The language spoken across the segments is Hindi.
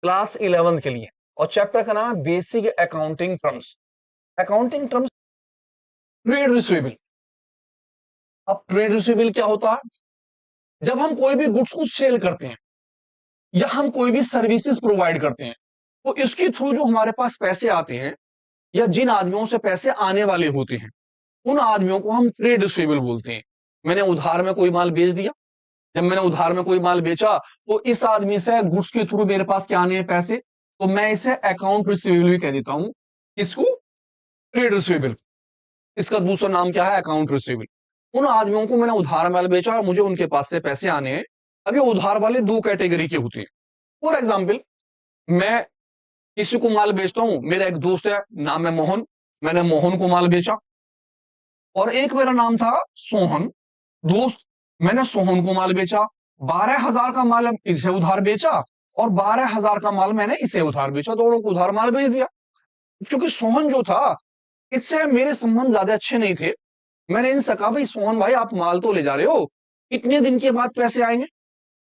क्लास 11 के लिए, और चैप्टर का नाम है basic accounting terms. Accounting terms, trade receivable. अब ट्रेड रिसीवेबल क्या होता है? जब हम कोई भी गुड्स को सेल करते हैं या हम कोई भी सर्विसेज प्रोवाइड करते हैं, तो इसके थ्रू जो हमारे पास पैसे आते हैं या जिन आदमियों से पैसे आने वाले होते हैं, उन आदमियों को हम ट्रेड रिसीवेबल बोलते हैं। मैंने उधार में कोई माल बेच दिया, जब मैंने उधार में कोई माल बेचा तो इस आदमी से गुड्स के थ्रू मेरे पास क्या आने हैं पैसे, तो मैं इसे अकाउंट रिसीवेबल भी कह देता हूं। इसको ट्रेड रिसीवेबल, इसका दूसरा नाम क्या है? Account receivable. उन आदमियों को मैंने उधार माल बेचा और मुझे उनके पास से पैसे आने हैं। अब ये उधार वाले दो कैटेगरी के होते हैं। फॉर एग्जाम्पल, मैं किसी को माल बेचता हूं, मेरा एक दोस्त है, नाम है मोहन, मैंने मोहन को माल बेचा। और एक मेरा नाम था सोहन, दोस्त, मैंने सोहन को माल बेचा। 12,000 का माल इसे उधार बेचा और 12,000 का माल मैंने इसे उधार बेचा, दोनों को उधार माल बेच दिया। क्योंकि सोहन जो था, इससे मेरे संबंध ज्यादा अच्छे नहीं थे, मैंने इनसे कहा, भाई सोहन भाई, आप माल तो ले जा रहे हो, कितने दिन के बाद पैसे आएंगे?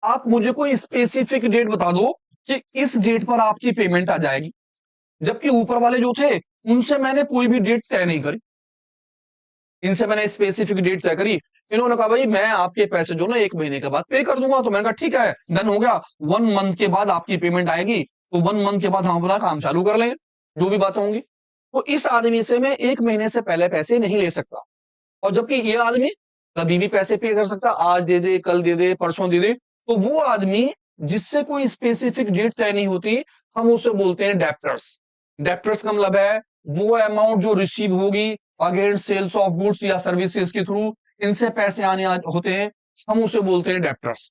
आप मुझे कोई स्पेसिफिक डेट बता दो कि इस डेट पर आपकी पेमेंट आ जाएगी। जबकि ऊपर वाले जो थे, उनसे मैंने कोई भी डेट तय नहीं करी, इनसे मैंने स्पेसिफिक डेट तय करी। इन्होंने कहा, भाई मैं आपके पैसे जो ना 1 महीने के बाद पे कर दूंगा। तो मैंने कहा ठीक है, डन हो गया, 1 मंथ के बाद आपकी पेमेंट आएगी, तो 1 मंथ के बाद हम अपना काम चालू कर लेंगे, जो भी बातें होंगी। तो इस आदमी से मैं 1 महीने से पहले पैसे नहीं ले सकता, और जबकि ये आदमी कभी भी पैसे पे कर सकता, आज दे दे, कल दे दे, परसों दे दे। तो वो आदमी जिससे कोई स्पेसिफिक डेट तय नहीं होती, हम उसे बोलते हैं डेप्टर्स। डेप्टर्स का मतलब है वो अमाउंट जो रिसीव होगी अगेंस्ट सेल्स ऑफ गुड्स या सर्विसेज के थ्रू, इनसे पैसे आने होते हैं, हम उसे बोलते हैं डेप्टर्स।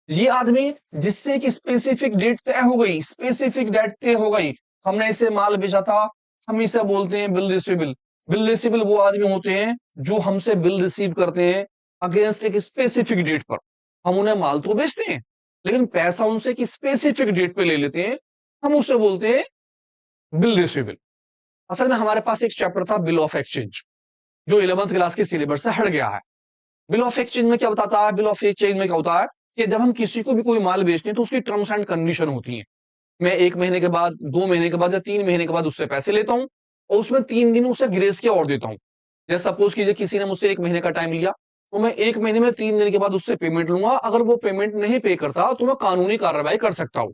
ये आदमी जिससे एक स्पेसिफिक डेट तय हो गई, स्पेसिफिक डेट तय हो गई, हमने इसे माल बेचा था, हम इसे बोलते हैं बिल रिसीवेबल। बिल रिसीवेबल वो आदमी होते हैं जो हमसे बिल रिसीव करते हैं अगेंस्ट एक स्पेसिफिक डेट पर। हम उन्हें माल तो बेचते हैं, लेकिन पैसा उनसे एक स्पेसिफिक डेट पे ले लेते हैं, हम उसे बोलते हैं बिल रिसीवेबल। असल में हमारे पास एक चैप्टर था बिल ऑफ एक्सचेंज, जो 11th क्लास के सिलेबस से हट गया है। बिल ऑफ एक्सचेंज में क्या बताता है? बिल ऑफ एक्सचेंज में क्या होता है कि जब हम किसी को भी कोई माल बेचते हैं तो उसकी टर्म्स एंड कंडीशन होती हैं। मैं 1 महीने के बाद, 2 महीने के बाद या 3 महीने के बाद उससे पैसे लेता हूं, और उसमें 3 दिन उसे ग्रेस की और देता हूं। जैसे सपोज कीजिए किसी ने मुझसे 1 महीने का टाइम लिया, तो मैं 1 महीने में 3 दिन के बाद उससे पेमेंट लूंगा। अगर वो पेमेंट नहीं पे करता तो मैं कानूनी कार्रवाई कर सकता हूं।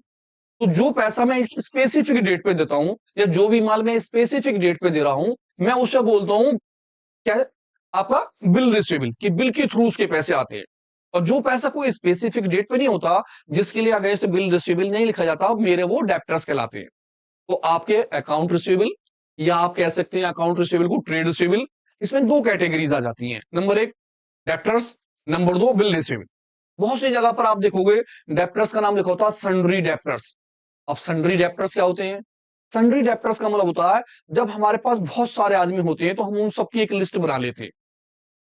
तो जो पैसा मैं एक स्पेसिफिक डेट पे देता हूं, या जो भी माल मैं स्पेसिफिक डेट पे दे रहा हूं, मैं उसे बोलता हूं क्या? आपका बिल रिसीवेबल, कि बिल के थ्रू उसके पैसे आते हैं। और जो पैसा कोई स्पेसिफिक डेट पे नहीं होता, जिसके लिए अगेंस्ट बिल रिसीवेबल नहीं लिखा जाता, मेरे वो डेप्टर्स कहलाते हैं। तो आपके अकाउंट रिसीवेबल, या आप कह सकते हैं अकाउंट रिसीवेबल को ट्रेड रिसीवेबल, इसमें दो कैटेगरीज आ जाती हैं। Number 1 debtors, number 2 bill receivable. बहुत सी जगह पर आप देखोगे डेप्टर्स का नाम लिखा होता है सन्ड्री डेप्टर्स। अब सन्ड्री डेप्टर्स क्या होते हैं? सन्ड्री डेप्टर्स का मतलब होता है जब हमारे पास बहुत सारे आदमी होते हैं तो हम उन सबकी एक लिस्ट बना लेते हैं।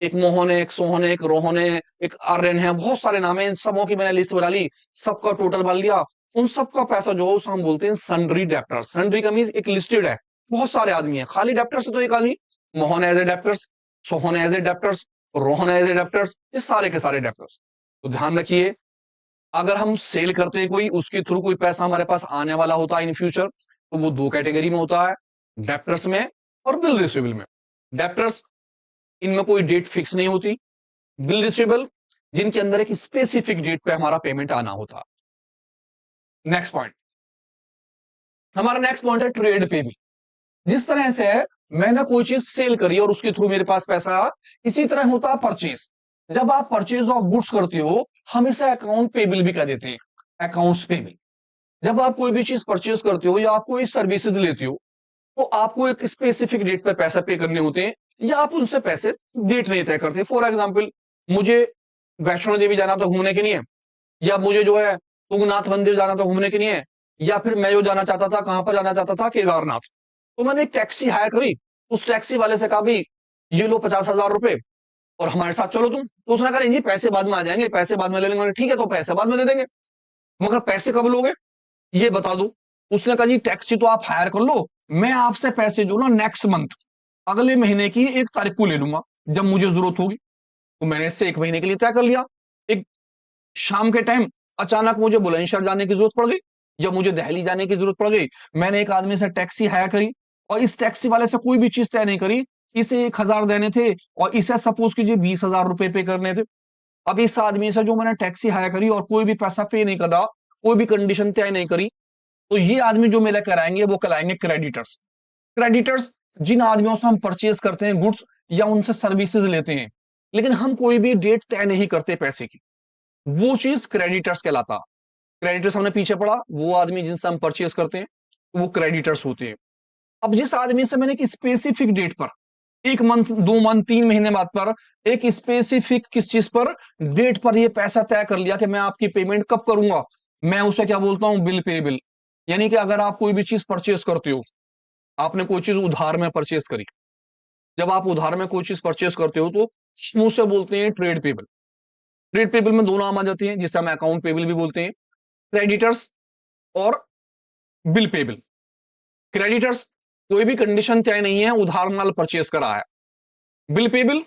एक मोहन है, एक सोहन है, एक रोहन है, एक आर्यन है, बहुत सारे नाम है, इन सबों की मैंने लिस्ट बना ली, सबका टोटल बना लिया। उन सबका पैसा जो है उसे हम बोलते हैं सन्ड्री डेप्टर्स। सन्ड्री का मींस एक लिस्टेड है, बहुत सारे आदमी है, खाली डेप्टर्स है तो एक आदमी। Mohan as adapters, Sohan as adapters, Rohan as adapters, ये सारे के सारे डेप्टर्स। तो ध्यान रखिए, अगर हम सेल करते हैं कोई, उसके थ्रू कोई पैसा हमारे पास आने वाला होता है इन फ्यूचर, तो वो दो कैटेगरी में होता है, डेप्टर्स में और बिल रिसीवेबल में। डेप्टर्स, इनमें कोई डेट फिक्स नहीं होती। बिल रिसीवेबल, जिनके अंदर एक स्पेसिफिक डेट पे हमारा पेमेंट आना होता है। नेक्स्ट पॉइंट, हमारा नेक्स्ट पॉइंट है ट्रेड पे भी। जिस तरह से मैंने कोई चीज सेल करी और उसके थ्रू मेरे पास पैसा आया, इसी तरह होता है परचेज। जब आप परचेज ऑफ गुड्स करते हो, हम इसे अकाउंट पेबल भी कह देते हैं, अकाउंट्स पेबल। जब आप कोई भी चीज परचेज करते हो या आप कोई सर्विसेज लेते हो, तो आपको एक स्पेसिफिक डेट पर पैसा पे करने होते हैं, या आप उनसे पैसे डेट नहीं तय करते। फॉर एग्जाम्पल, मुझे वैष्णो देवी जाना था घूमने के लिए, या मुझे जो है तुंगनाथ मंदिर जाना था घूमने के लिए, या फिर मैं जो जाना चाहता था, कहां पर जाना चाहता था, केदारनाथ। तो मैंने एक टैक्सी हायर करी, उस टैक्सी वाले से कहा, भाई ये लो 50,000 रुपए और हमारे साथ चलो तुम। तो उसने कहा, जी पैसे बाद में आ जाएंगे, पैसे बाद में ले लेंगे। ठीक है, तो पैसे बाद में दे देंगे, मगर पैसे कब लोगे ये बता दो। उसने कहा, जी टैक्सी तो आप हायर कर लो, मैं आपसे पैसे जो ना नेक्स्ट मंथ, अगले महीने की 1 तारीख को ले लूंगा, जब मुझे जरूरत होगी। तो मैंने इससे 1 महीने के लिए तय कर लिया। एक शाम के टाइम अचानक मुझे बुलंदशहर जाने की जरूरत पड़ गई, जब मुझे दिल्ली जाने की जरूरत पड़ गई, मैंने एक आदमी से टैक्सी हायर करी और इस टैक्सी वाले से कोई भी चीज तय नहीं करी, इसे 1,000 देने थे और इसे सपोज कीजिए 20,000 रुपए पे करने थे। अब इस आदमी से जो मैंने टैक्सी हायर करी और कोई भी पैसा पे नहीं कर रहा, कोई भी कंडीशन तय नहीं करी, तो ये आदमी जो मेरे कराएंगे वो कहलाएंगे क्रेडिटर्स। क्रेडिटर्स जिन आदमियों से हम परचेज करते हैं गुड्स या उनसे सर्विसेज लेते हैं, लेकिन हम कोई भी डेट तय नहीं करते पैसे की, वो चीज क्रेडिटर्स कहलाता। क्रेडिटर्स हमने पीछे पढ़ा, वो आदमी जिनसे हम परचेज करते हैं वो क्रेडिटर्स होते हैं। अब जिस आदमी से मैंने एक स्पेसिफिक डेट पर, 1 मंथ 2 मंथ 3 महीने बाद पर, एक स्पेसिफिक किस चीज पर, डेट पर ये पैसा तय कर लिया कि मैं आपकी पेमेंट कब करूंगा, मैं उसे क्या बोलता हूं, बिल पेबल। यानी कि अगर आप कोई भी चीज परचेज करते हो, आपने कोई चीज उधार में परचेज करी, जब आप उधार में कोई चीज परचेज करते हो तो उसे बोलते हैं ट्रेड पेबल। ट्रेड पेबल में दो नाम आ जाते हैं जिसे हम अकाउंट पेबल भी बोलते हैं, क्रेडिटर्स और बिल पेबल। क्रेडिटर्स कोई भी कंडीशन तय नहीं है, उधार माल परचेज करा है। बिल पेबल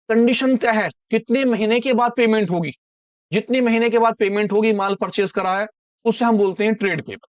कंडीशन तय है, कितने महीने के बाद पेमेंट होगी, जितने महीने के बाद पेमेंट होगी माल परचेज करा है, उसे हम बोलते हैं ट्रेड पेबल।